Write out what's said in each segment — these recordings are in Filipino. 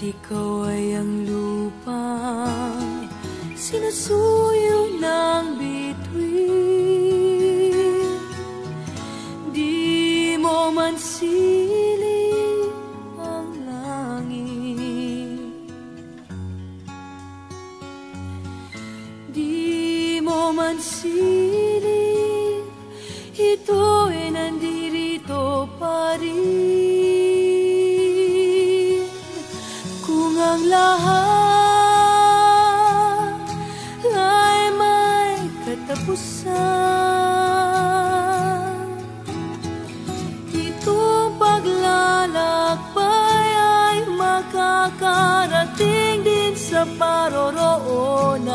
ikaw ay ang lupang sinusuyo ng bituin. Di mo man siling ang langit, di mo man siling, ito'y nandirito pa rin. Kung ang lahat ay may katapusan, itong paglalakbay ay makakarating din sa paroroonan.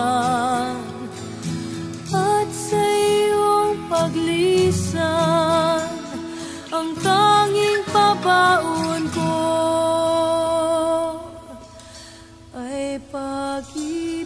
At sa iyong paglisan, ang tanging pabaon ko ay pag-ibig.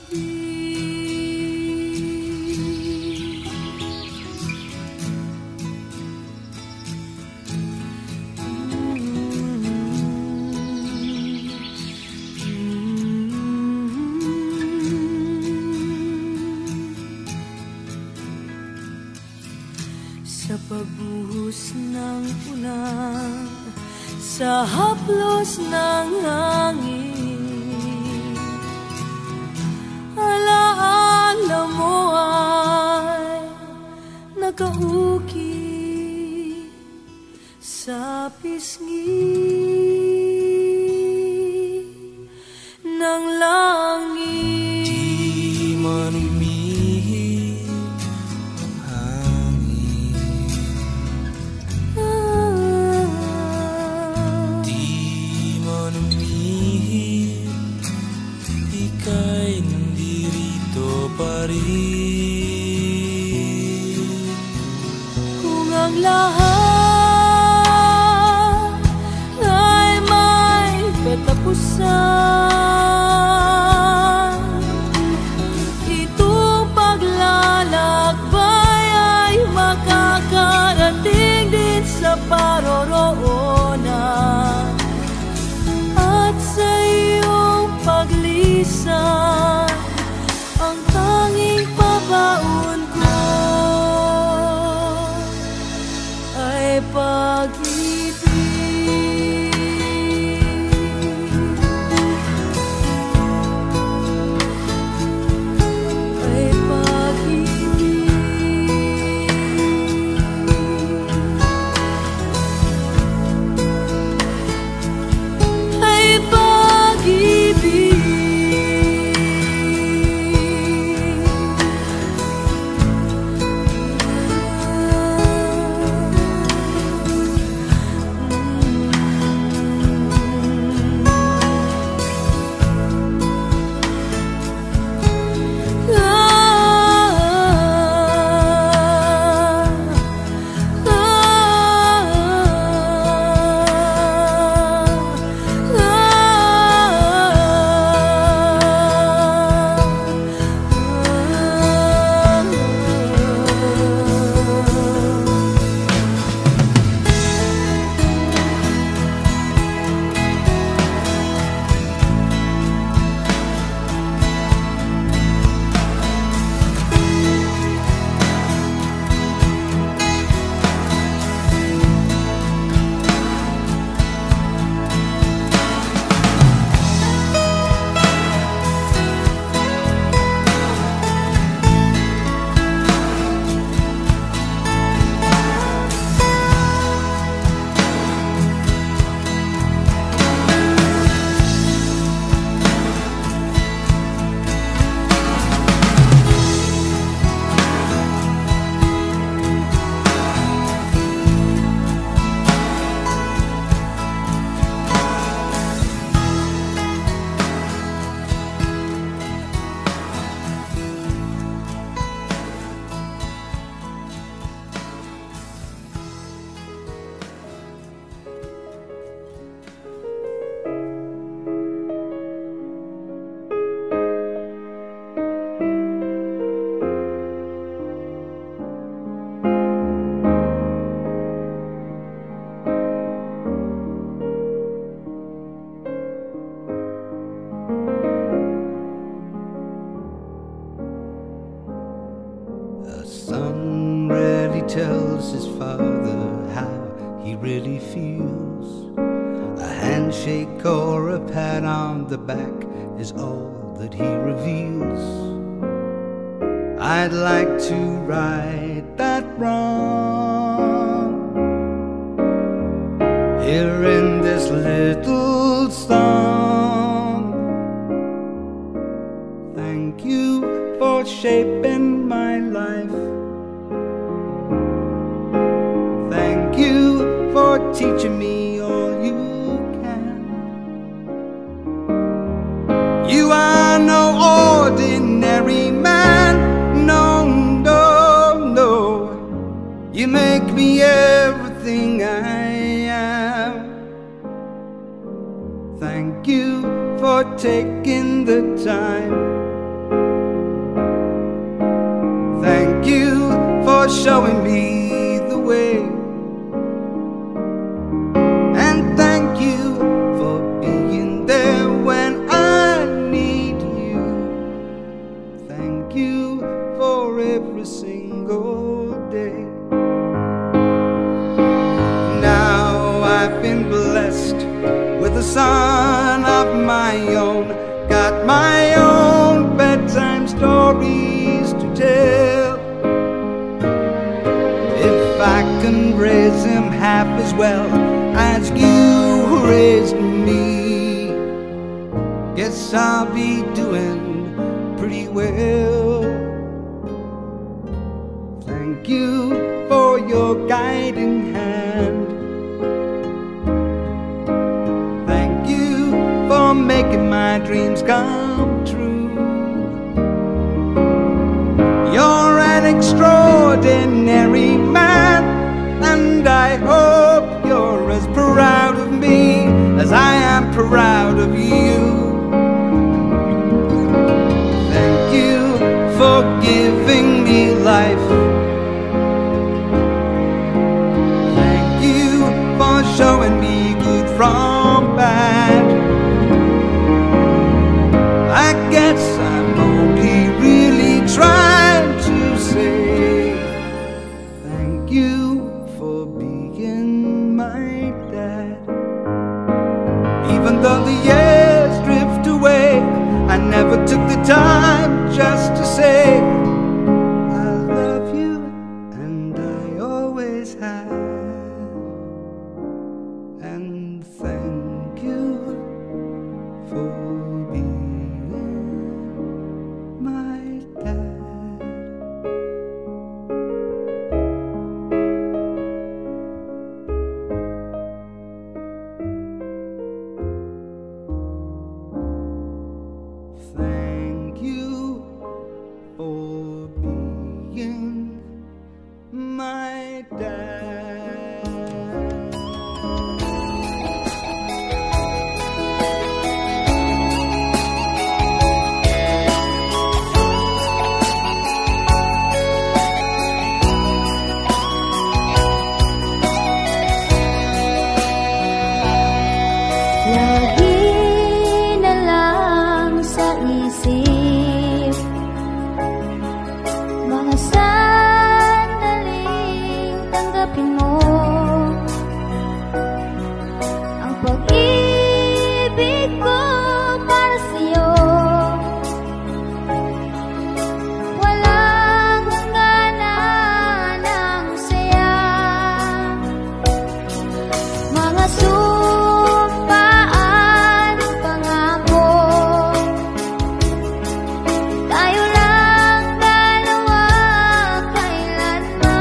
Sa pagbuhos ng ulan, sa haplos ng hangin, alaala mo ay nakaukit sa pisngi ng langit. Di man umihip ang hangin, di man umihip, ika'y nandirito pa rin. Kung ang lahat ay may katapusan, itong paglalakbay ay makakarating din sa paroroonan. At sa iyong paglisan, ang tanging pabaon ko ay pag-ibig. his father how he really feels. A handshake or a pat on the back is all that he reveals. I'd like to right that wrong here in this little song. Thank you for shaping my life. Thank you for teaching me all you can. You are no ordinary man. No, no, no. You make me everything I am. Thank you for taking the time. Thank you for showing me the way. And thank you for being there when I need you. Thank you for every single day. Now I've been blessed with a son of my own, got my own bedtime stories to tell. If I can raise him half as well as you raised me, guess I'll be doing pretty well. Thank you for your guiding hand. Thank you for making my dreams come true. You're an extraordinary man, and I hope you're as proud of me as I am proud of you. Thank you for giving me life. Thank you for showing me good from bad. I guess I'm only really trying to say thank you for being my dad. Even though the years drift away, I never took the time just to say I love you, and I always have. And thank you for being my dad. Thank you for being my dad. Lagi na lang sa isip mga sandaling tanggapin mo ang pag-ibig ko para sa'yo. Walang hangganan ng saya, mga sumpaan, pangako. Tayo lang dalawa kailanman.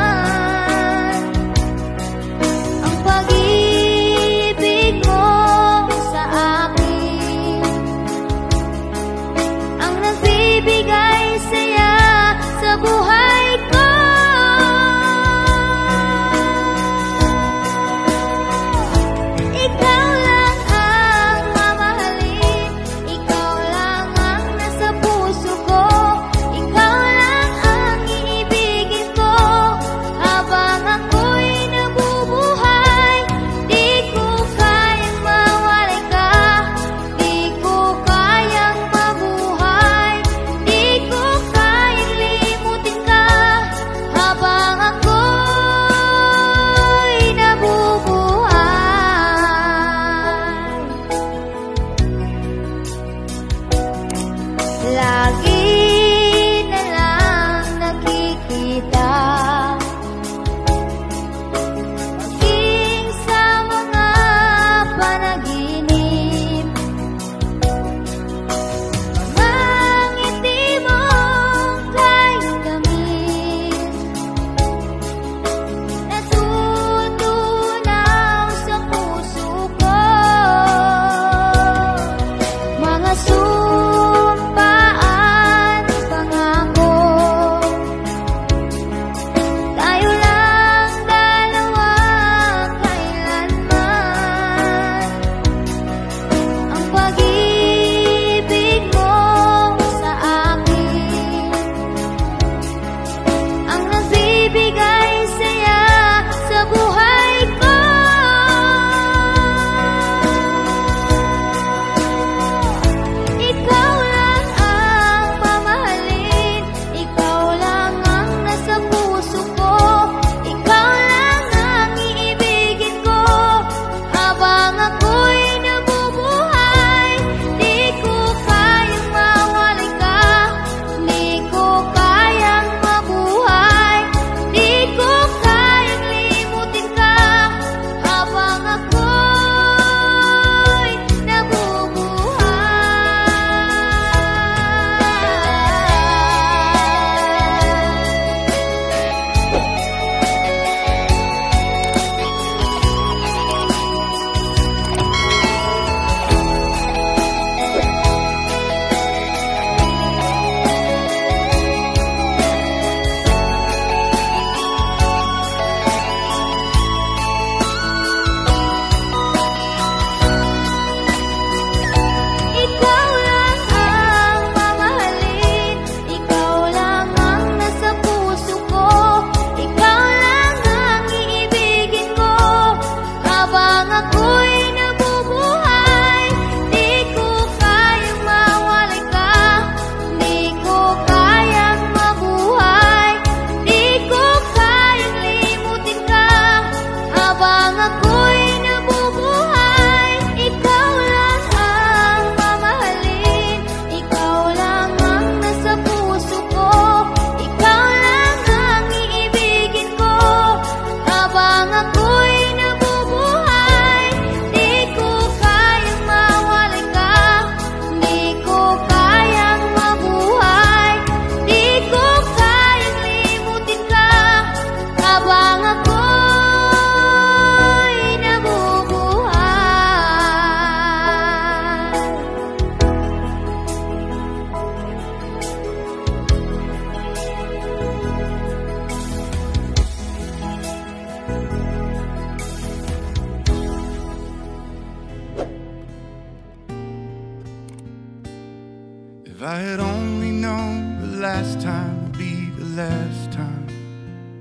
I had only known the last time would be the last time,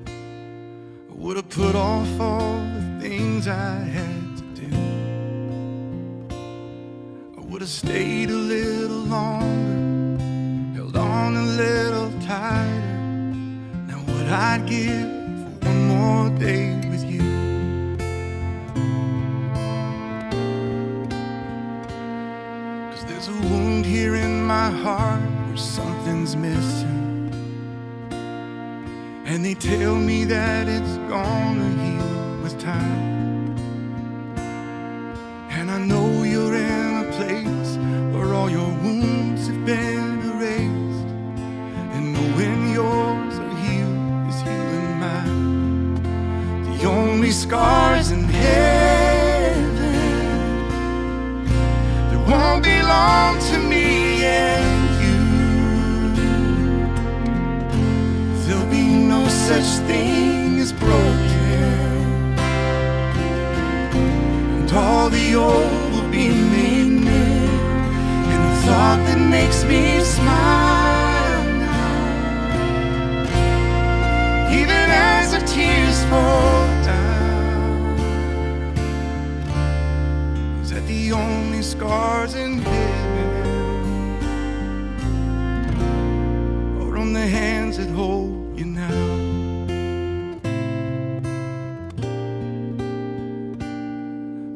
I would have put off all the things I had to do. I would have stayed a little longer, held on a little tighter. Now what I'd give for one more day with you. There's a wound here in my heart where something's missing, and they tell me that it's gonna heal with time. And I know you're in a place where all your wounds have been erased, and knowing yours are healed is healing mine. The only scars in heaven won't belong to me and you. There'll be no such thing as broken, and all the old will be made new. And the thought that makes me smile now, even as the tears fall down, is that the only scars in heaven are on the hands that hold you now.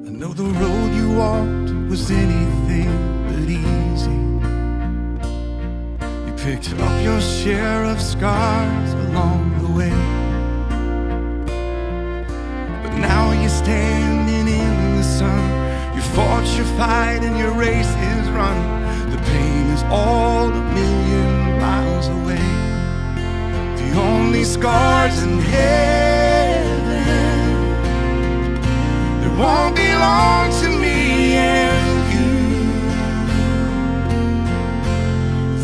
I know the road you walked was anything but easy. You picked up your share of scars along the way, but now you're standing in the sun. You fought your fight and your race is run. The pain is all a million miles away. The only scars in heaven that won't belong to me and you.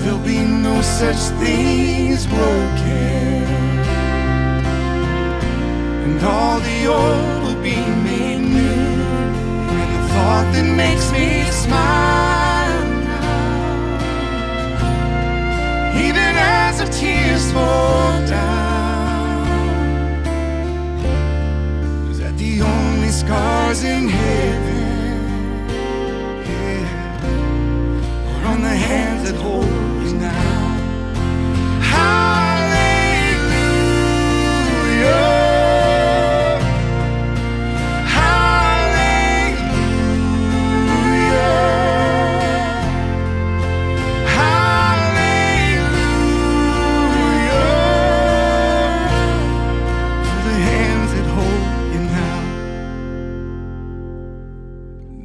There'll be no such thing as broken, and all the old will be made new. Thought that makes me smile now, even as the tears fall down, is that the only scars in heaven, yeah, are on the hands that hold you now.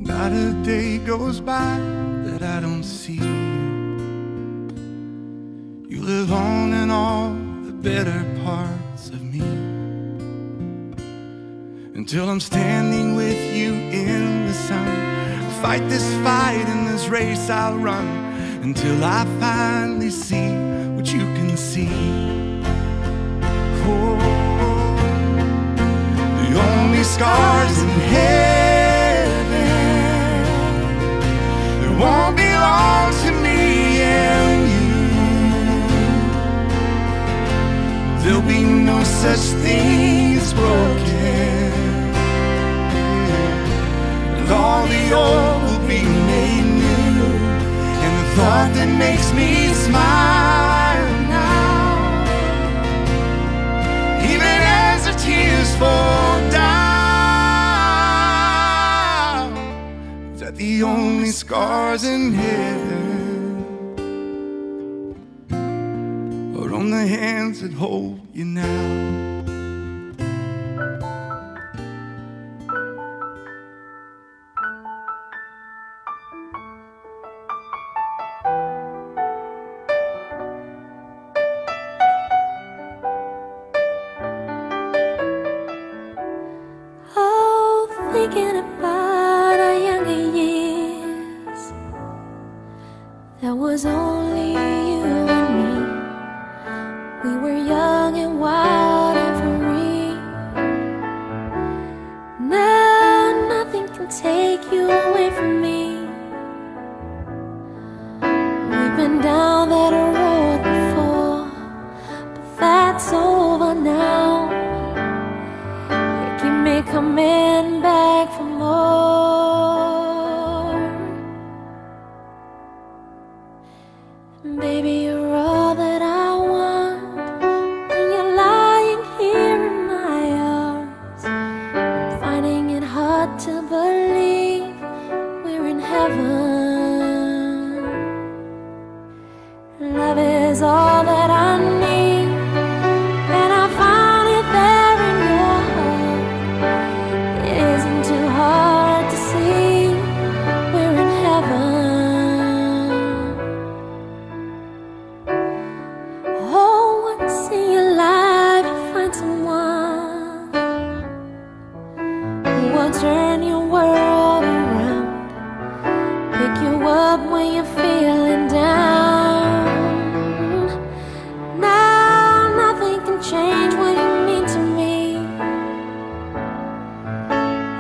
Not a day goes by that I don't see you. You live on in all the better parts of me, until I'm standing with you in the sun. Fight this fight in this race I'll run, until I finally see what you can see. Oh, the only scars in heaven won't belong to me and you. There'll be no such thing as broken, and all the old will be made new. And the thought that makes me smile now, even as the tears fall down, is that the only scars in heaven are on the hands that hold you now. Thinking about our younger years, that was only you and me. We were young and wild and free. Now nothing can take you away from me. We've been down coming back for more. Baby, you're all that I want when you're lying here in my arms. I'm finding it hard to believe we're in heaven. Love is all that I need, and I found it there in your heart. It isn't too hard to see we're in heaven. Oh, once in your life you find someone who will turn your world around, pick you up when you're feeling down. Now nothing can change what you mean to me.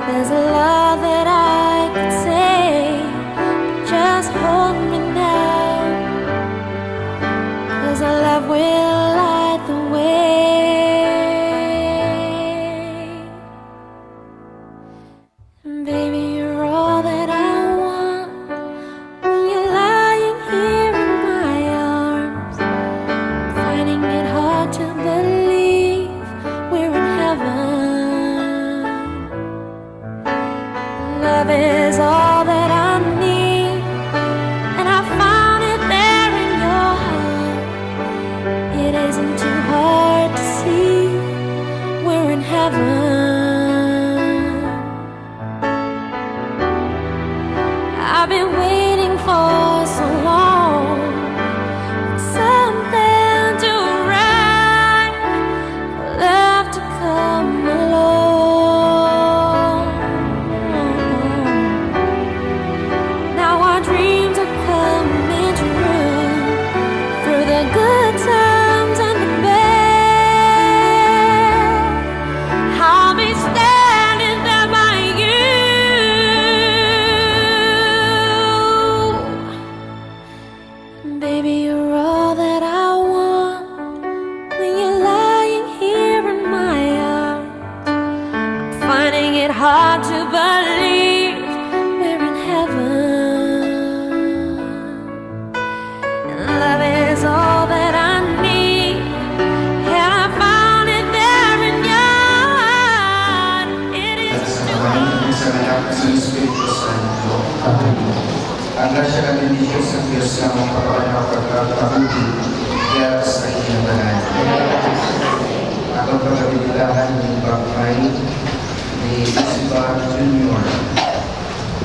There's a lot that I could say, just hold me now, 'cause our love will light the way. Baby, you're all that I want when you're lying here in my arms. I'm finding it hard to believe we're in heaven. Love is all that I need, and I found it there in your heart. It isn't too hard to see we're in heaven. I've been waiting for so long for something to arrive, for love to come along. Now our dreams are coming true, through the good times and the bad. I'll be standing there by you. Baby, you're all that I want when you're lying here in my arms. I'm finding it hard to believe we're in heaven. And love is all that I need, and I found it there in your heart. It is too hard. Sa anak sa Espiritu Santo. Ang grasya natin ni Diyos ang Diyos na magpapaanak pagkakabuti kaya sa inyong tanan. Ako pagkabibilahan ng bangkay ni Isibar Jr.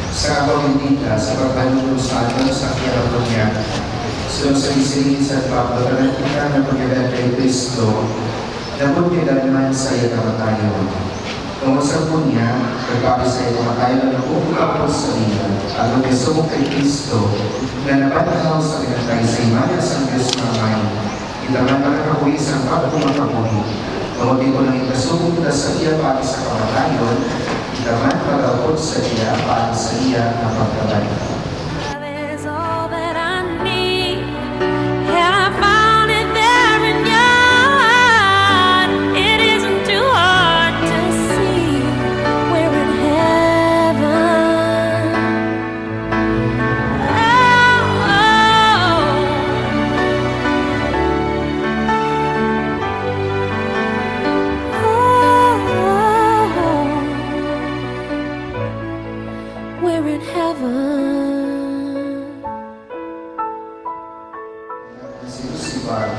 Sa pamimita sa pagpanulong sa atin sa kiyarapan niya. So sa isilin sa pagpapagalan kita ng pagkagal kay Kristo, dapat nilaman sa iyo kamatayon. Kung sa po niya, pagkakabis sa iyo kamatayon na nagpupulapos sa niya, at mag-isong kay Kristo, na napatakaw sa pinatay sa imanas ang Diyos ng Amay. Itaman na nakabuhi sa pagpumakabuhi. Kamuti ko nang ikasubong kita sa iya pati sa kamatayon, itaman pag-apot sa iya pati sa iya na pagkabalik. Love is all that I need, and I found it there in your heart. It isn't too hard to see we're in heaven. We're in heaven. Si Lucifer,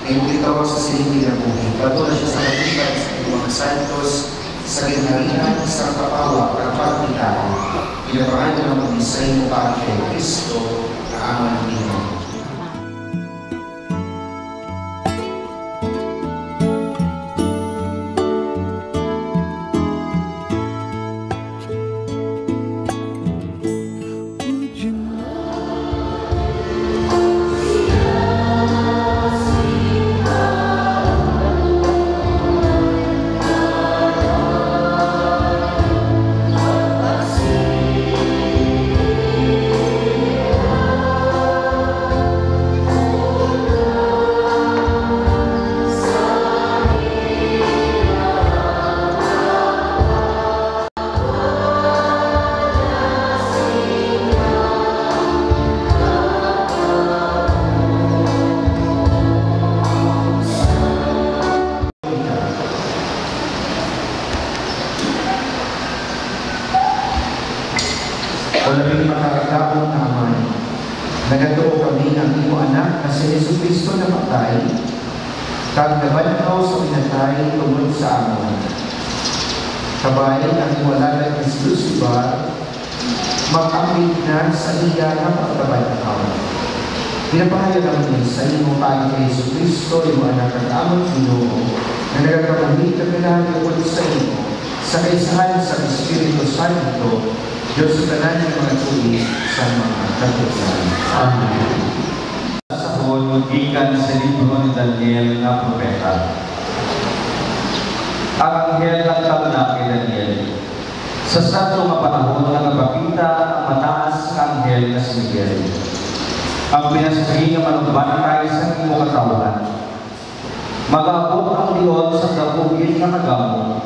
ay umitaw sa silingin ng buhay. Patuloy siya sa katipan sa mga santos, sa ginharihan, sa kapawa, kapag-itao. Pinapangalan ng mag-isay mo pa kay Kristo na aman ng Pinoy. O labing makakagawang na amay, nagatuo kami ng imo anak na si Jesucristo na patay, kag nabanhaw sa pinatay tungod sa amon. Kabayan ang imo anak ni Lucifer, mag-ambit na sa iya na pagkabanhaw. Pinapahayag naman sa imo pagi kay Jesucristo, imo anak ang amon Ginoo, na nagkakabuhi ka pinahagapon sa imo, sa kaisahan sa Espiritu Santo, Diyos sa tanan ng mga tuwi sa mga katutunan. Amen. Sa gikan sa libro ni Daniel na propeta. Ang anghel ng tagna kay Daniel. Sa santo nga panahon nagapakita ang mataas nga anghel na si Miguel. Ang pinasagi nga manugbantay sa imo katawhan. Mag-abot ang Diyon sa dapugin nga nagamo.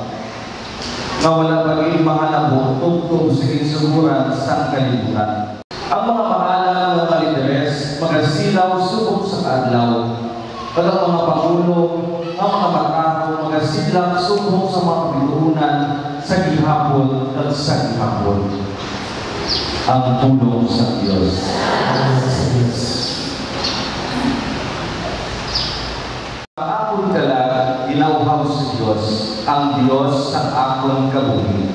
Nga wala bagay mga nabot tungtong sa kinsuguran sa kalibutan. Ang mga maalam ng kalideres, magasilaw subok sa adlaw. At ang mga pangulo, ang mga matao, magasilaw subok sa mga pinuunan sa gihapon at sa gihapon. Ang tulong sa Diyos. Akon kalag, inauhaw sa Diyos, ang Diyos sa akon kabuhi.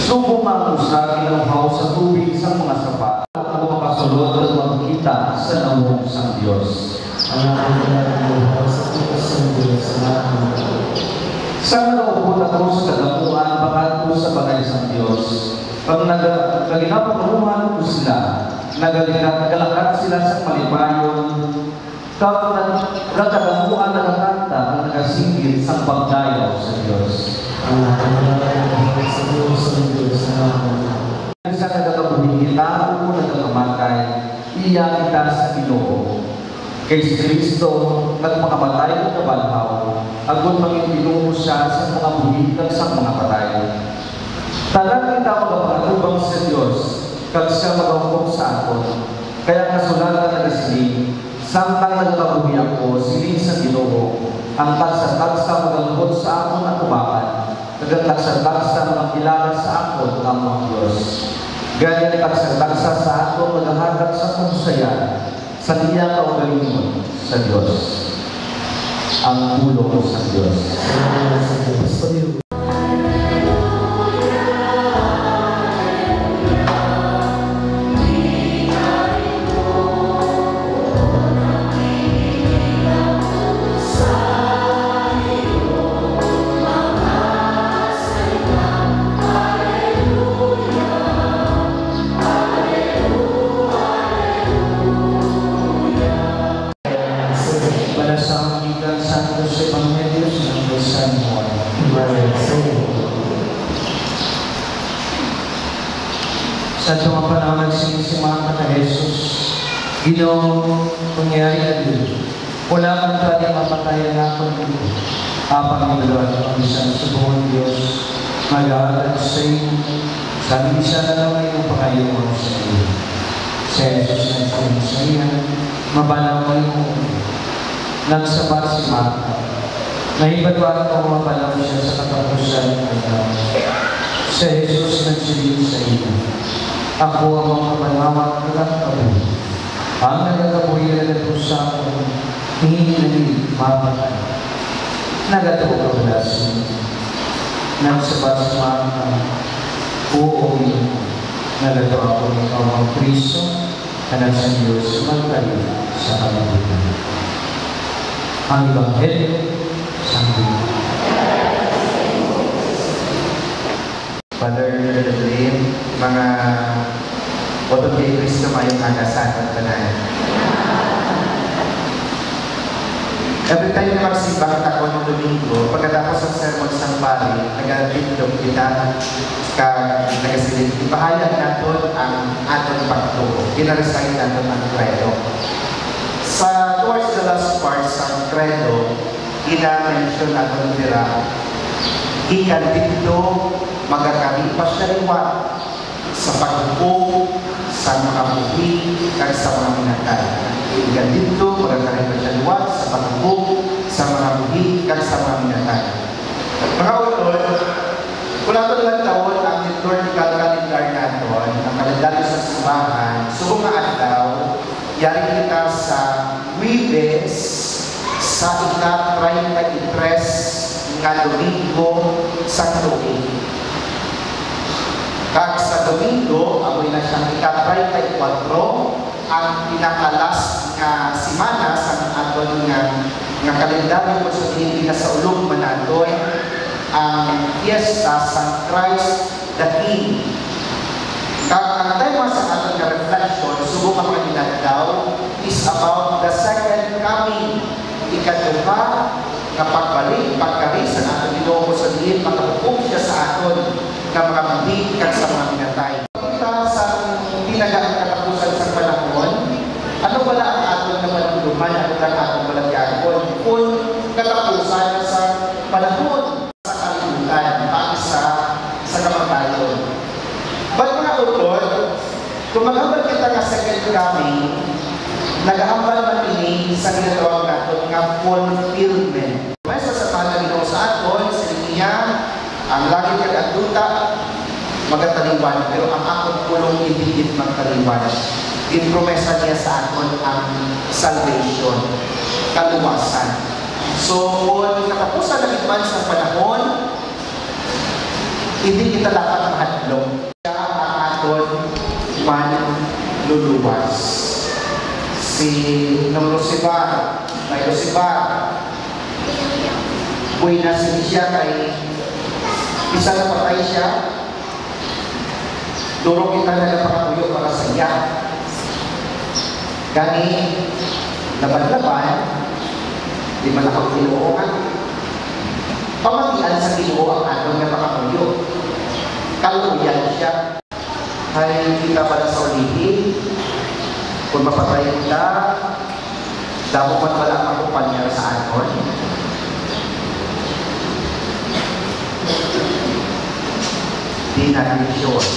Subo mga usa, inauhaw sa tubig sa mga sapat, at makasulod at magkita sa nawong sa Diyos. Sa naupot ako sa kadamuan, bakal ko sa bagay sa Diyos. Pag naginapanuhan ko sila, nagalakad sila sa palipayon, kapag nagkadamuan nagkakanta ang nagasinggit sa pagdayaw sa Diyos. Sa nagkakabuhin kita, kung nagkakamatay, iya kita sa Ginoo. Kay Kristo, nagpakamatay ng kabalhaw, agon maging Ginoo siya sa mga buhitag sa mga patay. Talang kita magpapatubang sa Diyos, kag siya magawag sa aton. Kaya kasulatan na nasiling, samtang nagkabuhi ako, siling sa Ginoo, ang tagsa-tagsa magalugod sa aton at umakan, nagtagsa-tagsa magkilala sa aton ang mga Diyos. Ganyan tagsa-tagsa sa aton maghahatag sa kumsayan, sa niya kaugalingon sa Diyos. Ang tulong sa Diyos. Sa mga panahon nagsisimaka na Jesus, Ginoo, pangyari na din. Wala kang tayo mapatayan na akong dito. Apang nagawad ang isang subuhon Diyos, mag-aaral sa iyo, sabi isa na lang ngayong pangayong sa iyo. Sa Jesus na sa iyo, mabalaw mo nagsabat si Marta. Nahibatwaan ko mabalaw siya sa katapusan ng araw. Sa Jesus nagsilip sa iyo. Ako ang mga kapanawag ng kabuhi. Ang nagkakabuhi na nagpusa ko, hindi naging mapatay. Nagatuo ka belas. Nagsabat sa Marta, oo yun. Nagatuo ako ng ikaw ang Kristo, anak sa Diyos, magtayo sa kalibutan. Ang Ebanghelyo sa Buhay. Father Lim, mga otong kay Kristo mayong agasan at tanan. Every time na magsibak ako ng Domingo, pagkatapos ng sermon sa Pari, nag-alpindog kita nagasilid. Ipahayag natin ang aton pagtuo. Ginaresign natin ang credo. Towards the last part sa credo, ina-mention natin nila, ikan dito, magkakami pa siya liwat sa pagbuo, sa mga buhi, kag sa mga minatay. Ikan dito, magkakami pa siya liwat sa pagbuo, sa mga buhi, kag sa mga minatay. Mga ulol, yari kita sa Huwebes sa ika-33 nga Domingo sa tuig. Kag sa Domingo, amoy na siyang ika-34 ang pinakalas nga simana sa aton nga kalendaryo kung sabihin na sa ulong manatoy ang Fiesta San Christ the King. Ang tema sa ating reflection, subok ang daw, is about the second coming. Ikaduha, nga pagbalik, pagkari sa ating Ginoo sa diin, makapupong siya sa aton na mga mabig kag sa mga pinatay. Kita sa tinagaan katapusan sa panahon, ano pala ang aton na maluluman, ano lang aton malagyagon, kung katapusan sa panahon sa kalimutan, pati sa kamatayon. Ba't mga utol, kung maghambal kita nga second coming, nag-ahambal man ini sa ginatawag natin nga fulfillment. May sasapanan nito sa aton, sa niya, ang lagi kag-agduta, magataliwan, pero ang akong pulong hindi magtaliwan. Inpromesa niya sa aton ang salvation, kaluwasan. So, kung nakapusan na iman sa panahon, hindi kita dapat mahadlong. Siya ang aton manluluwas. Si Nomrosibar, may Rosibar, buhay na siya kay isa na patay siya, durong kita na napakakuyo para sa iya. Gani, laban-laban, di malakang Ginoo nga. Pamagian sa Ginoo ang atong napakakuyo. Kaluyan siya. Ay kita pala sa ulihin, kung mapatay kita, dapat wala ang kumpanya sa aton. Di natin sure.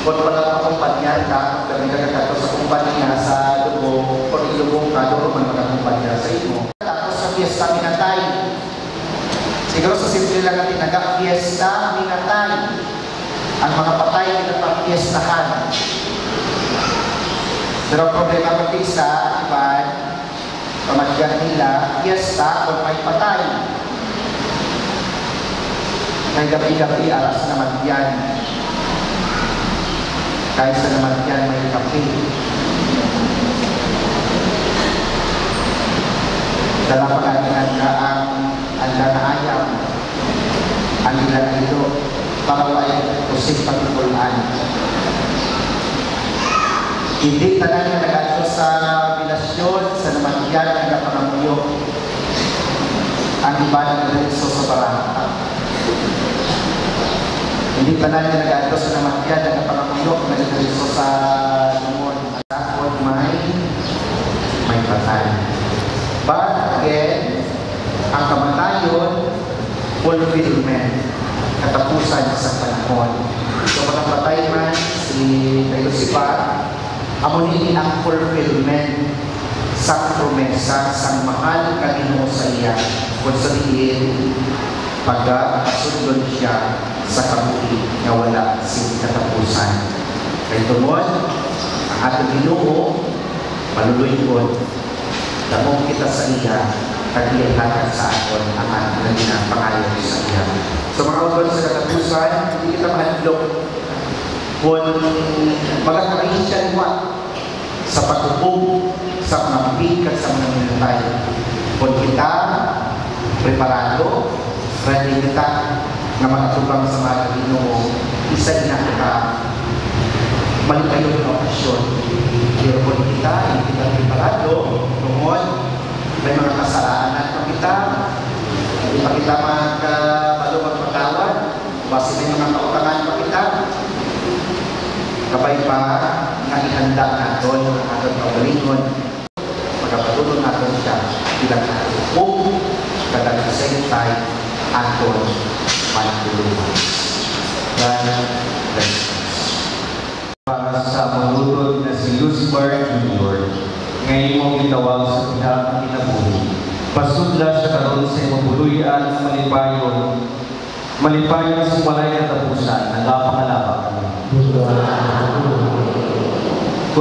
Kung wala ang kumpanya ka, kung nagkakato sa kumpanya sa dugo, kung ilubong ka, doon man magkakumpanya sa imo. Tapos sa fiesta minatay. Siguro sa simple lang natin, nag-fiesta minatay. Ang mga patay na pang-fiestahan. Pero ang problema pag isa, iban, pamadyan nila, fiesta kung may patay. May gabi-gabi, alas naman yan. Kahit sa naman yan, may kape. Dala pa natin ang anda na ayam. Ang ilan ito, para ay kusik pagkukulaan. Hindi tanan na nag-ato sa bilasyon, sa namatyan, nagkapangamuyo. Ang iba na nag-ato sa barata. Hindi tanan na nag-ato sa namatyan, nagkapangamuyo, nag-ato sa lumon. At may patay. But again, ang kamatayon, fulfillment, katapusan sa panahon. So, pagkapatay man si Rosibar, amunin ang fulfillment sa promesa sa mahal ka Ginoo sa iya. Kung sabihin, pagkakasundon siya sa kabuhi na wala si katapusan. Kaya tungod, ang ating Ginoo, maluluyon, damong kita sa iya, kagiyahan sa aton ang ating pangalaw sa iya. So mga utol sa katapusan, hindi kita mahadlok kung magkakaroon siya niwa sa pagtutong sa mga bigat sa mga minatay. Kung kita preparado, ready kita na makatubang sa mga Ginoo, isa na kita malikayon na okasyon. Pero kung kita, hindi kita preparado, tungkol may mga kasalanan pa kita, hindi pa kita magpatawad, base may mga kautangan pa kita, kapay pa ihanda natin ang ating pagalingon, magkapatulong natin siya bilang kung kadang-same time aton manitulungan. God bless us. Para sa malutod na si Lucifer Jr., ngayon mong itawag sa pihak ng kinabuhi. Pasudla siya karoon sa imabuluyan malipayon sa walay katapusan, nagapangalapak.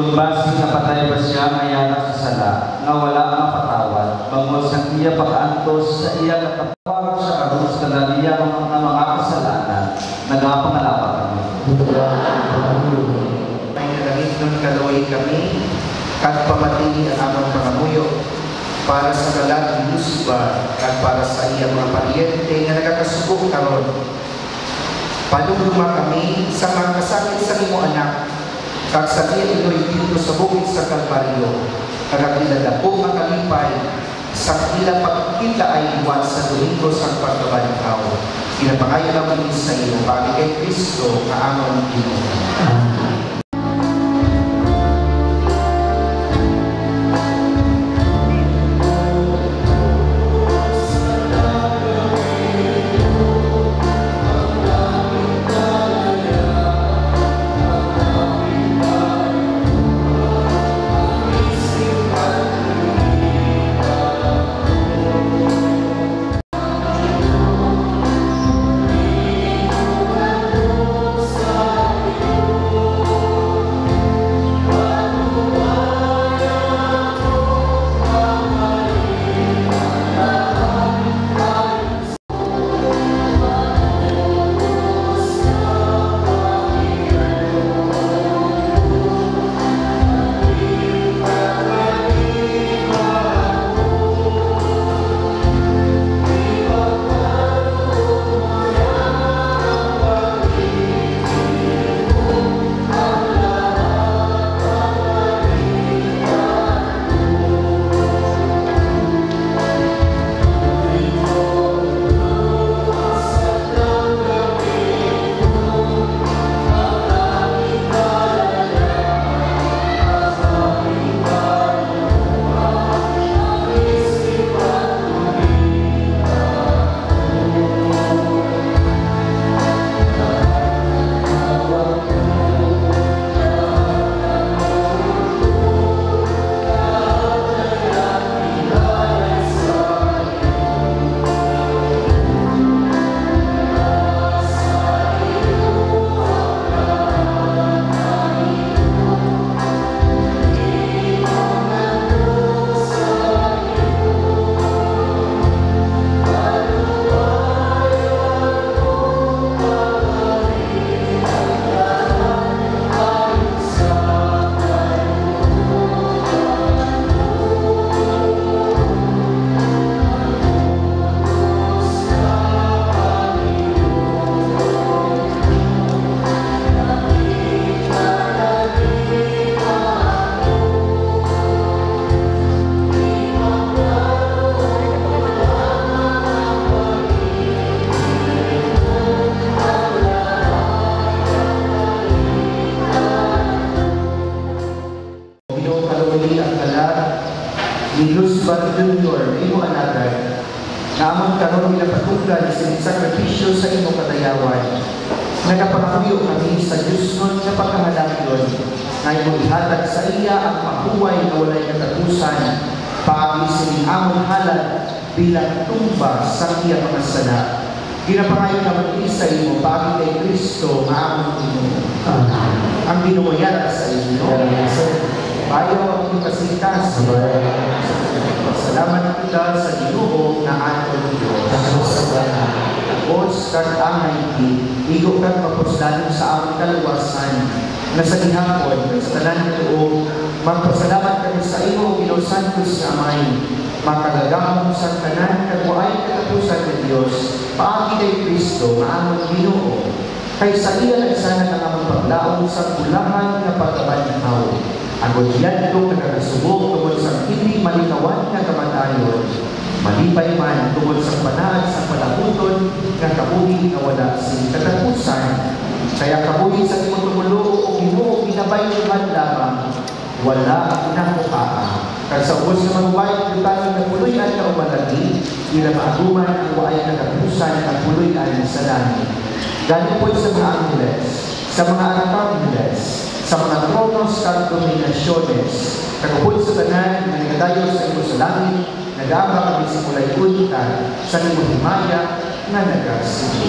Kung basig napatay pa siya ngayana sa sala, nga wala mapatawad, bangod sa iya pagkaantos sa iya katapawag sa arus kada iya mga kasalanan, nagapangalapat kami. May nalangit nun kalaway kami, kat pamati ang amang pangamuyo, para sa kalag ni Lucifer, at para sa iya mga paryente nga nagkakasubok karon. Paluluma kami sa mga kasakit sa imo anak, kag sa iya ito'y dito sa bukid sa Kalbaryo, kag iladako makalipay, sa ila pagkita ay iwan sa Domingo sa pagkabanikaw. Pinapangayon naman sa iyo, pagi kay Kristo, na amang Ginoo. Naamang karon nila patunggan sa sakripisyo sa imong kadayawan. Nagapangamuyo kami sa Diyos nun nga pagkahalangyon na imong ihatag sa iya ang mahuway na walay katapusan, paagi sining among halad bilang tumba sa iya mga sala. Ginapangayon naman isa imo paagi kay Kristo nga among Ginoo. Ang binumayara sa inyo. Bayo ang ipasitas. Salamat kita sa Ginoo na aton Diyos. Tapos kag angay igo kag mapuslanon sa among kaluwasan na sa gihapon sa tanan nga tuo magpasalamat kami sa imo Ginoo Santos nga Amay. Makagagamong sa tanan kag waay katapusan ng Dios paagi kay Kristo nga among Ginoo. Kay sa iya nagsana ang among paglaom sa kulahan nga pagkabanhaw. Ang yan itong nagkakasubok tungkol sa hindi malinawan na kamatayon, malipay man tungkol sa panahal sa palaputon na kabuhi na wala si katapusan. Kaya kabuhi sa imo tumulo o imo ginabayuhan lamang, wala inakuhaa. Kaya sa ubos na magubay, tayo na puloy-an na umalagi, ila maaguman ang waay na katapusan at puloy-an sa langit. Galing po sa mga angeles, sa mga arcangels, sa mga tronos at dominasyones, nagapod sa tanan, na nagadayo sa imo sa langit, nag-aaba kami sa kulay unitan, sa imo himaya, na nagasigo.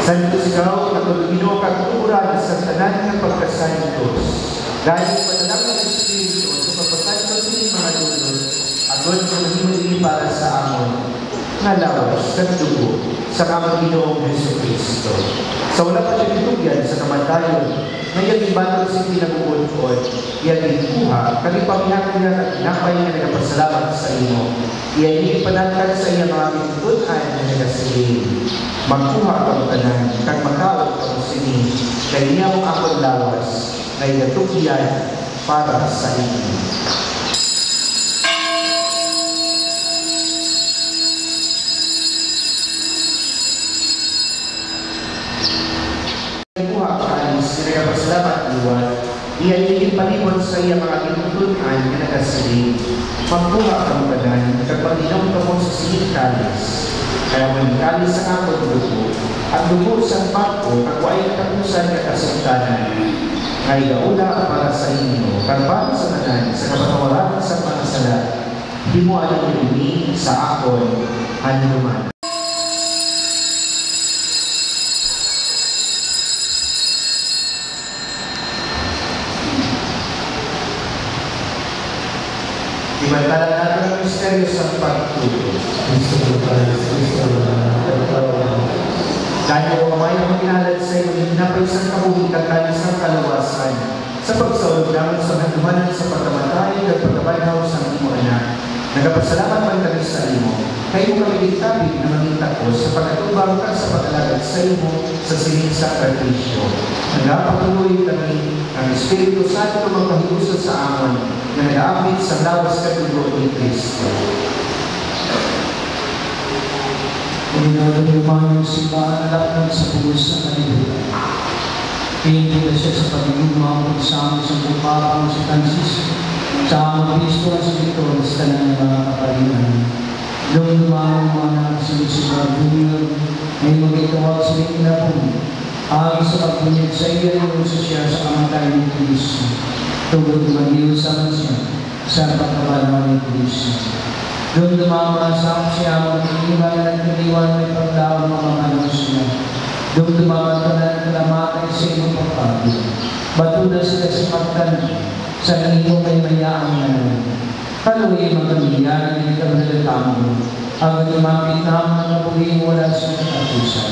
Santos ikaw, katulungino kagturan sa tanan ng pagkasantos. Dahil panalangin ng Espiritu sa pagpasanto sa mga dulod, agon manahimuli para sa amon, nga lawas sa dugo sa kamang Ginoong Jesucristo. Sa wala pa siya ditugyan sa kamatayon, ngayon ibanang si pinag-uod-od, iyan ikuha, kami pamihak niya at napay na nagpasalamat sa imo. Iyan ipanangkan sa iya mga pintunan na nagasilin. Magkuha kang tanan, kag makawag kang sini, kay niya mong akong lawas, na iatugyan para sa inyo. Salamat Luwan, iyan yung palibot sa iya mga tinutunan na nagasiling. Magbuha kang banan, kapag-inom ka mo sa siling kalis. Kaya may kalis sa akong dugo, at dugo sa pako, kakuay katapusan ka kasuntanan. Ngay gaula para sa inyo, karban sa manan, sa kapatawaran sa mga sala, di mo alam yung sa akon, hanuman. Ibantalan natin ang misteryo sa pagtulog. Dahil ang mamay ang pinalad sa iyo, hinapay sa kabuhin kagkalis ng kalawasan sa pagsaulog namin sa handumanan sa pagkamatay at pagkabanhaw sa imo anak. Nagapasalamat man kami sa imo, kayo kami ditabig na mangintako sa pagkatubang ka sa pag-alagad sa imo sa sining sakripisyo. Nagapatuloy kami ang Espiritu Santo magpahiuso sa amon na nag-aapit sa lawas katulo ni Kristo. Panginoon yung simbahan na lakad sa pulos ng kalibutan. Pinagpita siya sa pagiging mga pagsama sa bukapang si Francisco, sa amang Kristo at sa Victor sa tanang mga kapalinan. Doon lumang mga nakasimula Junior, may magitawag sa na po. Ayon sa pagpunyag sa iyo ng uso siya sa kamatay ng Kristo. Tugod mag-iusapan siya sa pagkabalawan ng Kristo. Doon lumamasang siya mag-iiwan ng kaliwan may pagdawang mga manos niya. Doon lumamatanan ng lamatay sa iyong pagpapagod. Bato na sila sa pagtanong sa iyong may mayaan na naman. Kaluwi magkamiyan ng ikabalatan mo. Ang lumapit naman na buling wala sa katapusan.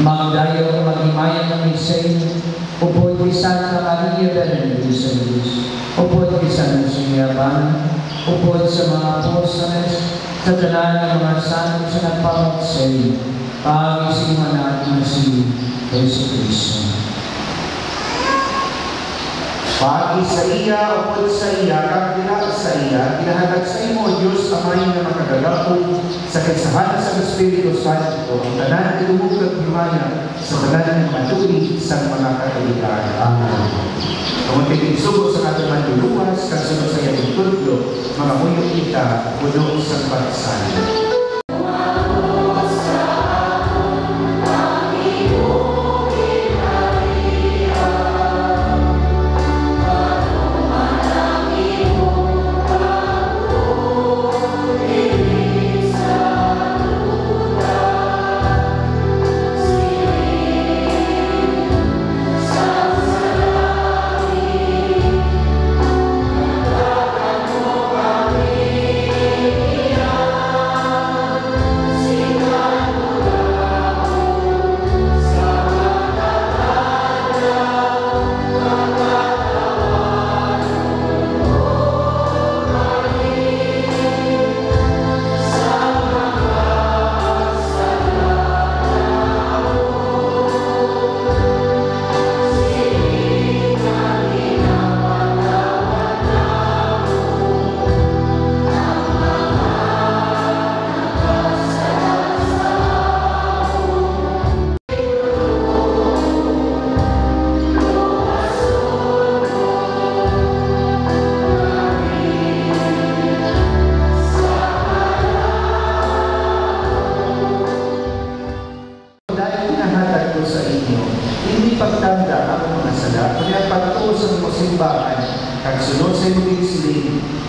Magdayo mag-imayan ng isay, upod kisan na Maria Berenice sa Diyos, upod kisan ng sinyaban, upod sa mga apostles, sa tanan ng mga sanong sa nagpamagsay, pag-isiman natin na si Jesucristo. Pagi sa iya, upod sa iya, kakilala sa iya, kinahatag sa imo, Diyos, Amay na makagagapon, sa kaisahan sa Espiritu Santo, ang tanan ilumog at himaya sa tanan ng matuloy sa mga katalikan. Amen. Kamunting isugo sa ating manluluwas, kasunod sa iyong tuldo, mga muyong kita, puno sa pagsalit.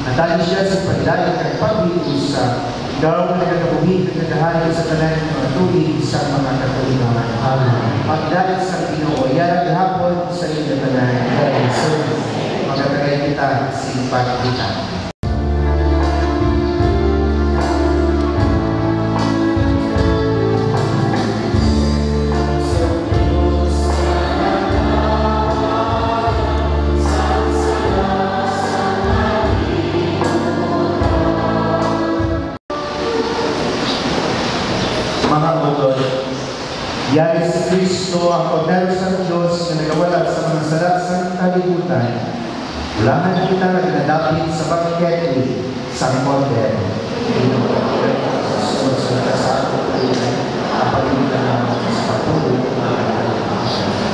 Natali siya sa paglayo kay pag-iusa, daw na nagkabuhin at nagkahanin sa tanan ng mga tuig sa mga katuligan. Magdahil sa Ginoo, yarang hapon sa inyo tanan. Magkatagay kita, simpat kita. Yari si Kristo ang Kordero sa Diyos na nagawala sa mga salaksang kalibutan. Ulangan kita na ginadapit sa pagkaketi sa Kordero. Susunod sa kasako ang pagkakita naman sa patuloy ng mga kalibutan.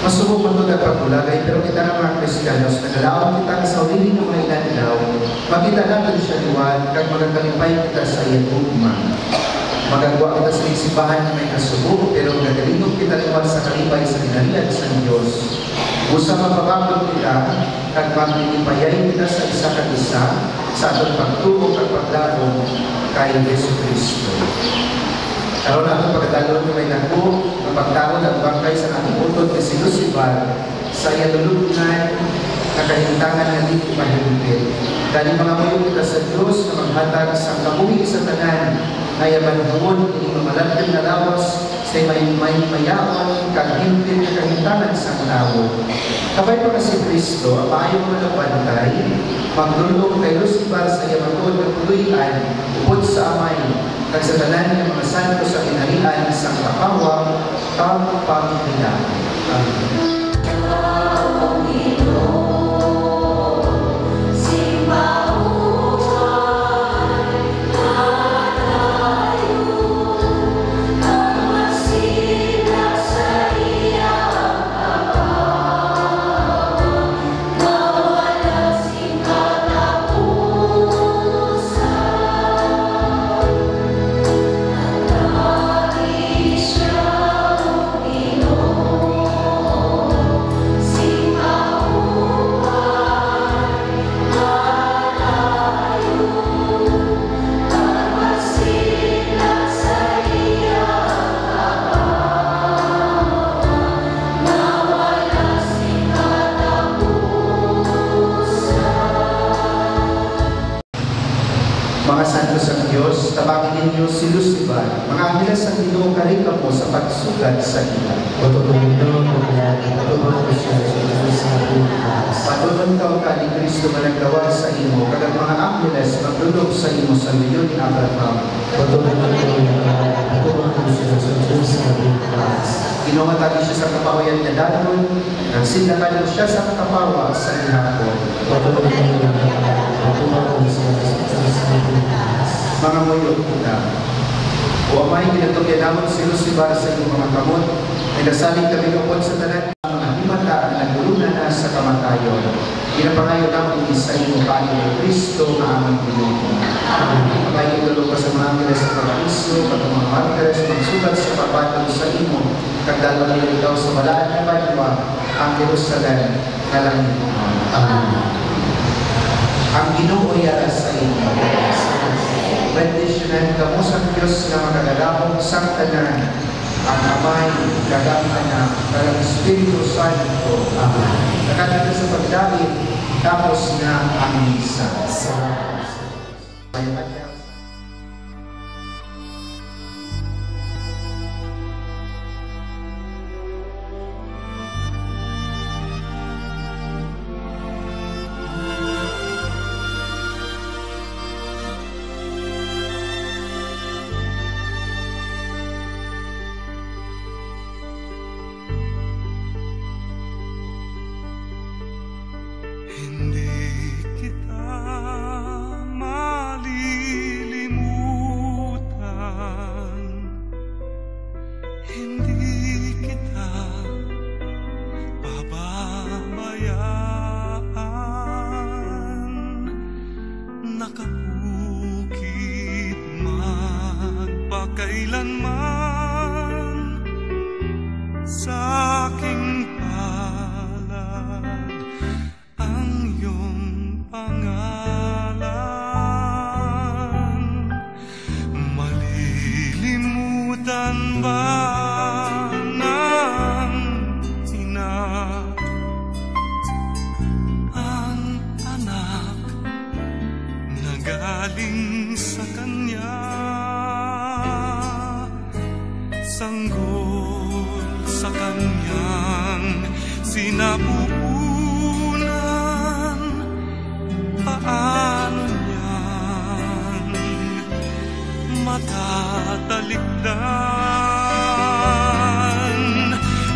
Masubok man ito pagpulagay, pero kita ng mga Kristiyanos, nagalaon kita sa uliling ng mga ilan-ilaw, makita natin siya liwan, kag magagalimpay kita sa iyang ugma. Magagawa kita sa isibahan na may kasubok, pero nagalinog kita liwan sa kalipay sa ginalian sa Diyos. Usa mapapagod kita, kag maglilipayay kita sa isa kag isa, sa atong pagtuo kag paglaom kay Yesu Kristo. Karon ato pagdalon may nako ang pagtaon at bangkay sa ating utod kay sinusibar sa iyalulunan na kahintangan nga di mahimpit. Dali mga mayo kita sa Diyos na maghatag sa kabuhi sa tanan na yamanhon ini mamalagyan na lawas sa may mayaman kag himpit na kahintangan sa tao. Kabay pa kasi Kristo ang maayong mga bantay magdulong kay lusibar sa yamanhon ng tuluyan upod sa amay kag sa tanan ng mga santo sa kinarian sa kapawang pagpapila. Amen. Oh Diyos, tabangin ninyo si Lucifer, mga angeles ang Ginoo karika mo sa pagsugad sa ila. Patunon ka ni Kristo managdawat sa imo, kagang mga angeles magdulog sa imo sa milyon ni Abraham. Ginumatagi siya sa kapawayan niya danon, nagsindakan siya sa kapawa sa ihapon. Mga moyo na, o amay ginatugyan si Lucifer sa inyong mga kamot, ay nasaling kami kapon sa tanan mga himata na naguluna na sa kamatayon. Ginapangayon namin sa inyong Panginoon ng Kristo na amang Pinoon. Amay itulog pa sa mga angeles sa Paraiso, pag mga martires magsugat sa pabatong sa imo, kagdalo nila ikaw sa malaan na banwa, ang Jerusalem na langit. Ang Ginoo yara sa inyo. Bendisyonan kamo sa Diyos na magagalaong sang tanan, ang Amay, gagang Anak, ng Espiritu Santo. Nakatanda sa pagdawit, tapos na ang misa. Kailanman sa aking palad ang iyong pangalan. Malilimutan ba ng ina ang anak na galing sa kanya? Sanggol sa kanyang sinapupunan, paano niyan matatalikdan?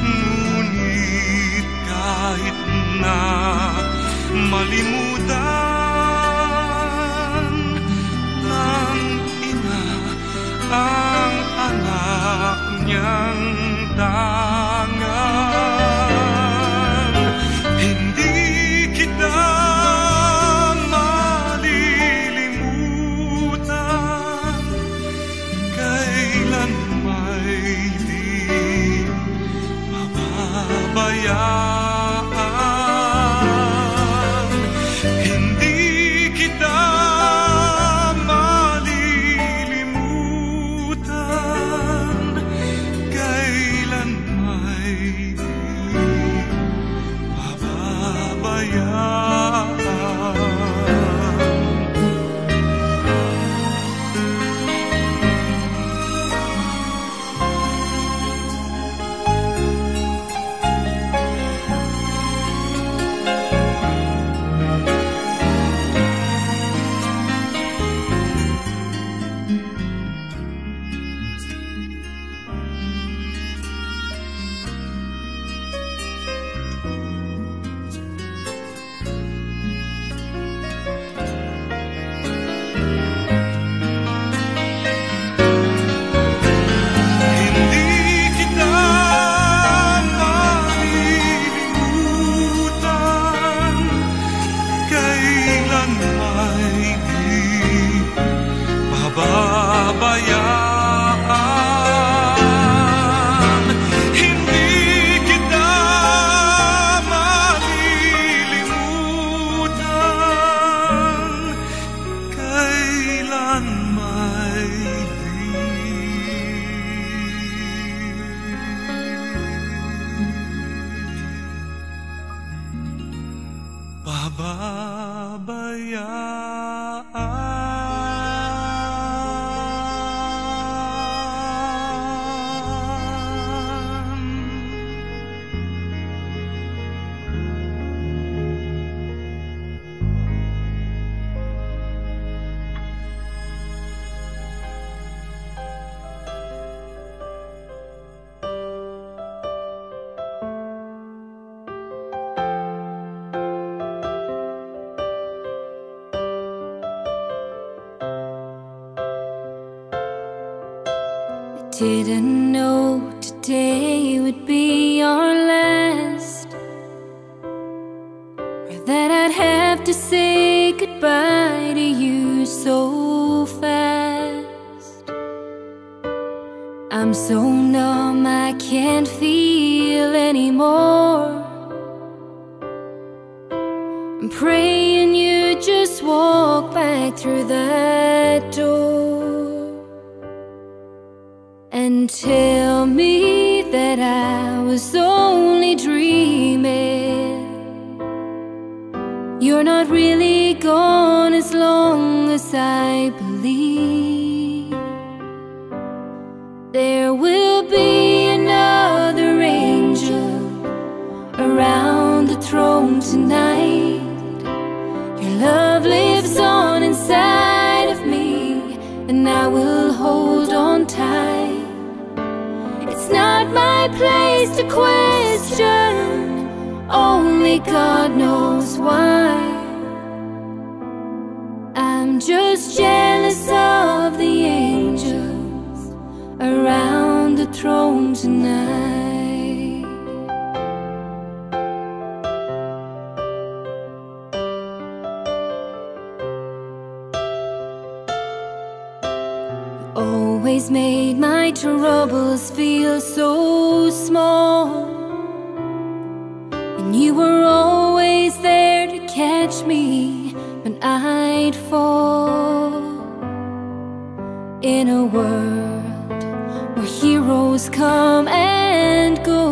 Ngunit kahit na malimutan ng ina ang anak niyang tangan, hindi kita malilimutan, kailan may di mababayaan. Didn't know today would be our last, or that I'd have to say goodbye to you so fast. I'm so numb I can't feel anymore. I'm praying you just walk back through that door and tell me that I was only dreaming. You're not really gone as long as I believe. There will be another angel around the throne tonight. Your love lives on inside of me, and I will hold on tight. It's not my place to question, only God knows why. I'm just jealous of the angels around the throne tonight. Always made my troubles feel so small, and you were always there to catch me when I'd fall. In a world where heroes come and go,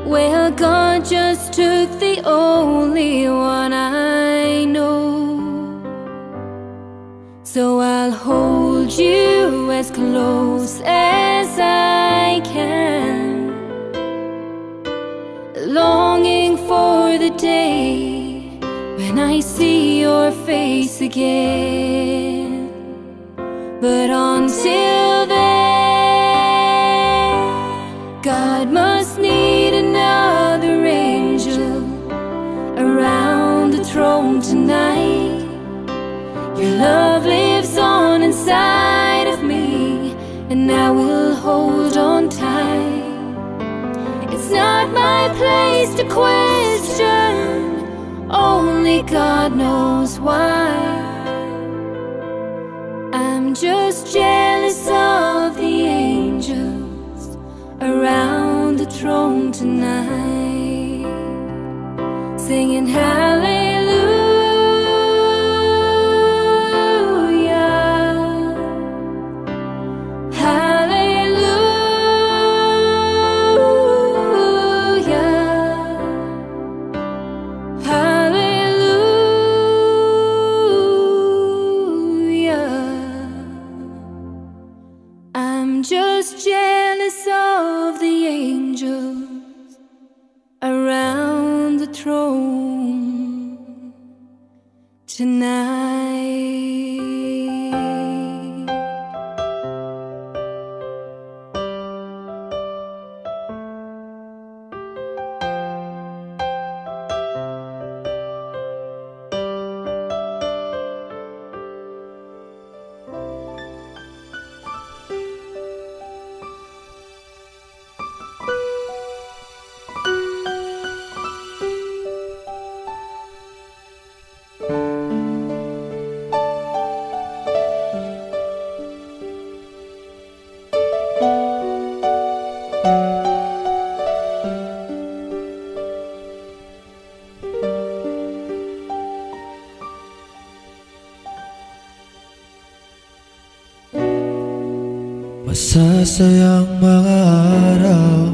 well, God just took the only one I know. So I'll hold you as close as I can, longing for the day when I see your face again. But until then, God must need another angel around the throne tonight. Your love lives on inside of me, and I will hold on tight. It's not my place to question, only God knows why. I'm just jealous of the angels around the throne tonight, singing hallelujah. Just jealous of the angels around the throne tonight. Masasayang mga araw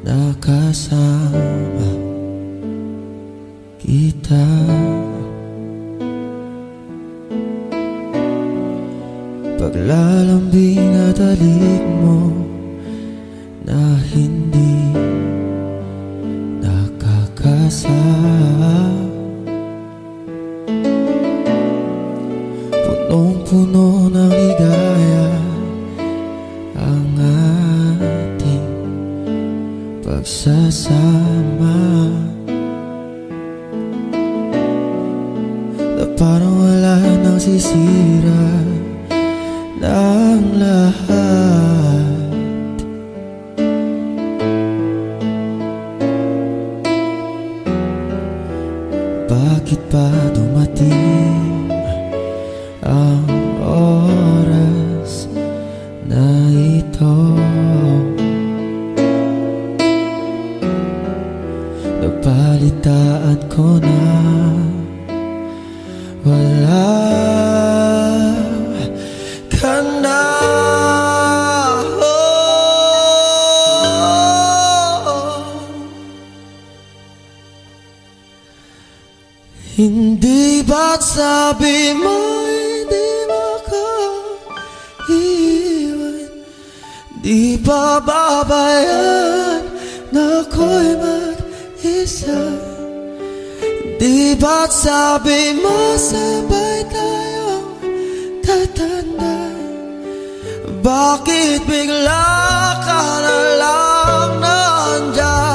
na kasama kita. Paglalambing at halik mo na hindi nakakasama. Punong-puno ng ligaya ang ating pagsasama, na parang wala nang sisira ng lahat. Bakit pa dumating ang oras na ito? Nabalitaan ko na wala ka na. Hindi ba't sabi mo hindi makaiwan? Di ba babayan na ako'y mag-isa? Di ba't sabi mo sabay tayong tatanda? Bakit bigla ka na lang nandyan?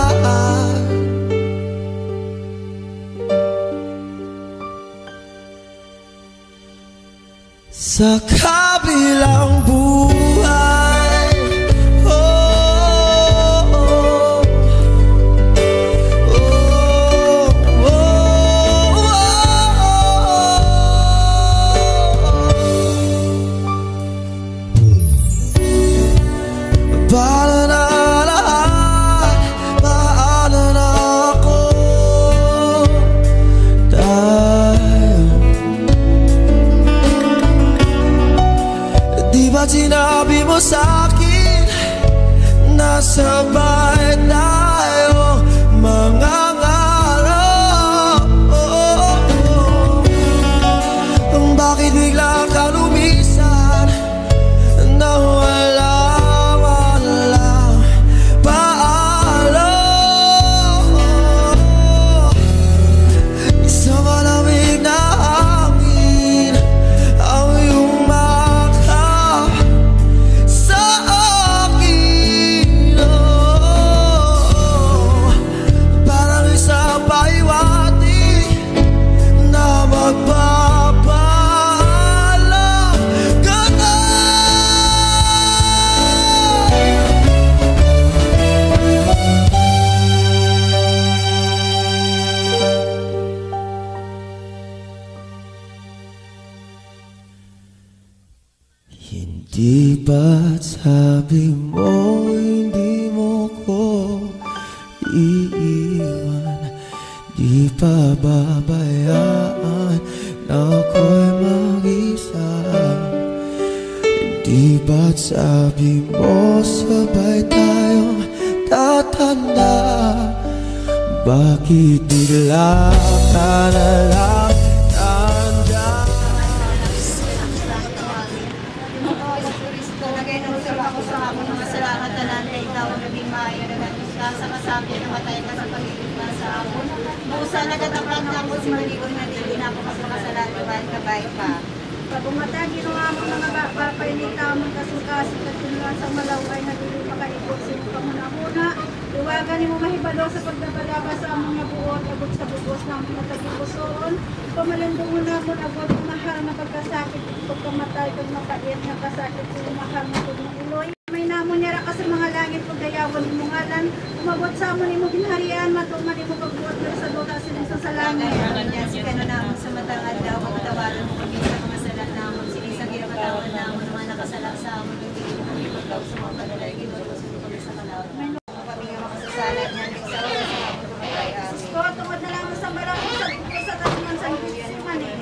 Sa kabilang buhay, paano na lahat, paano na ako tayo? Di ba't sinabi mo sa'kin na sabay tayo mangangarap? Bakit bigla ka lumisan na walang paalam? Isang malamig na hangin ang iyong makap sa akin, parang isang pahiwatig na magpapaalam ka na. Hindi ba't sabi mo hindi mo ko iiwan? Di pa babayaan na ako'y mag-isa? Di ba't sabi mo sabay tayong tatanda? Bakit bigla ka na lang nandyan? Nagay na usap ako sa among mga salamat na nanay, ikaw ang naging maayo na natin ka sa kasabi na matay ka sa pagiging sa amon. Busa nagatapat na ako si Maligoy na hindi na ako mas makasalatuan kabay pa. Pagumata, ginawa mo mga papainita mo kasukasi katulungan sa malaway na dili makaikot sa iyong kamuna-muna. Iwagan mo mahibalo sa pagdabalaga sa among nabuot, abot sa bugos ng mga tagipusoon. Pamalandong mo na mo abot mahal na pagkasakit, pagkamatay, pagmapait na kasakit sa mahal na pagmuuloy. May namon niya ka sa mga langit, pagdayawan mo ngalan. Umabot sa amon mo ginharian, matuman mo pagbuot mo sa doka silang sa salangit. Si kano namon sa matang adlaw, pagtawaran mo kami sa mga salat namon, sinisang ginakatawan namon, mga nakasalat sa amon, hindi mo kami pagdaw sa mga panalay, ginagawa sa kami sa kalawat. Kami nga makasasalat niya, sa oras sa amon kumatay amin. Ko, tungod na lang sa marami sa tasuman sa Pisiman eh.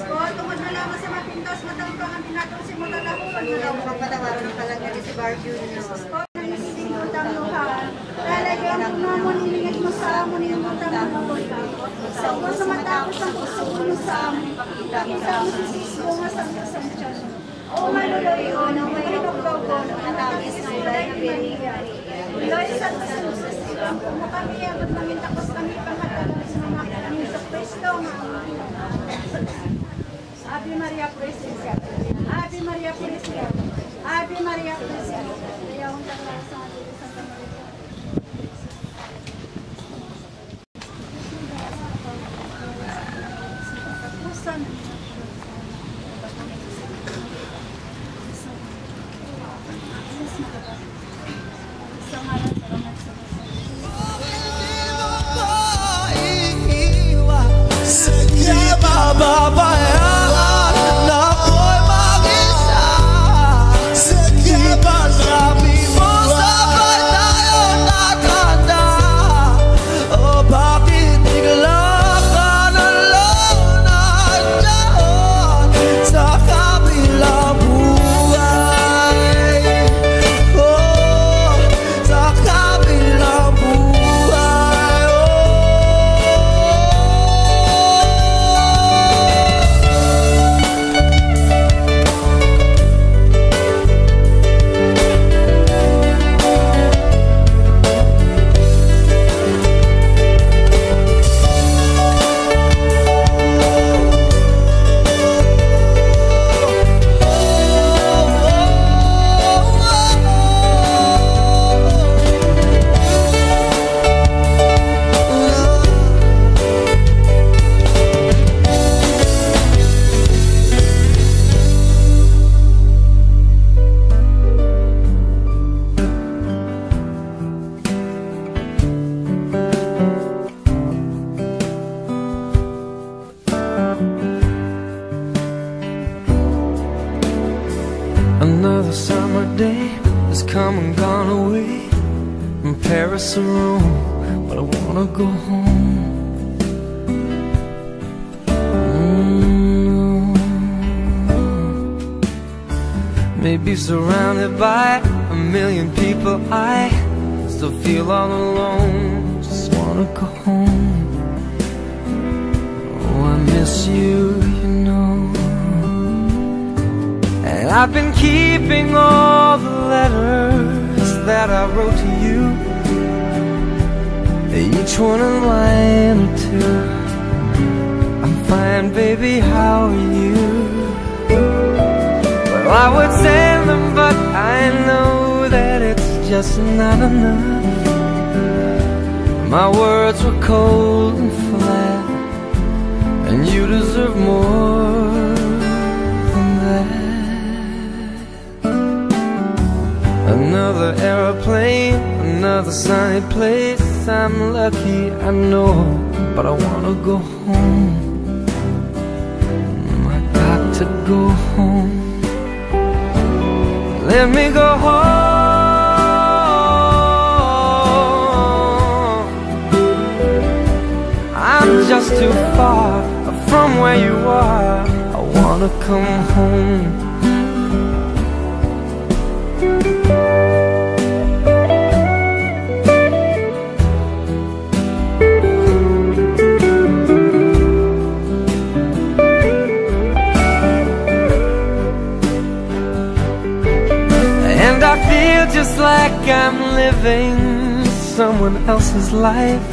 Ko, tungod na lang sa mapintas, matangkang ang tinatong si Mutalahon. Pagkataw mo pagpatawaran ng palanggan si Bar Junior. Ko, nanising utang luha. Talagang namon iningit mo sa amon yung utang mo. Ko, sa matapos ang kusulo sa amon. Isa mo si Sisko nga sa tiyan. O maluloy o, nang may nagkaw ko, natapis ng ulay na biriyan. Uloy sa susunod. Kung kami abot namin tapos kami pangatalan sa mga kami sa Kristo nga. Ave Maria Purísima. Ave Maria Purísima. Ave Maria Purísima. Dayawang taklas sa atin Santa Maria. Tapusan. pabayaan na ako'y mag-isa. Sige ba sabi mo sabay tayo tatanda? O bakit bigla ka nalang nandiyan sa kabilang buhay? Oh, sa kabilang buhay. Another summer day has come and gone away from Paris or Rome, but I wanna go home. Maybe surrounded by a million people, I still feel all alone. Just wanna go home. Oh, I miss you, you know. And I've been keeping all the letters that I wrote to you, each one a line or two. I'm fine, baby, how are you? Well, I would send them, but I know that it's just not enough. My words were cold and flat, and you deserve more than that. Another aeroplane, another sunny place. I'm lucky, I know, but I wanna go home. I got to go home. Let me go home. I'm just too far from where you are. I wanna come home. And I feel just like I'm living someone else's life.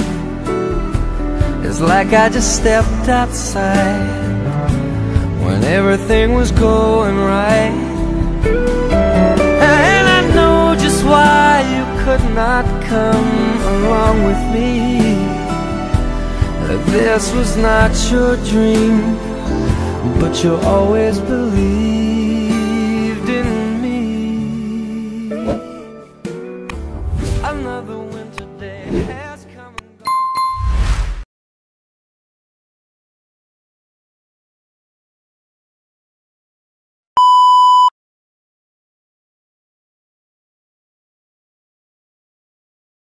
It's like I just stepped outside when everything was going right. And I know just why you could not come along with me. That this was not your dream, but you always believed in me. Another winter day.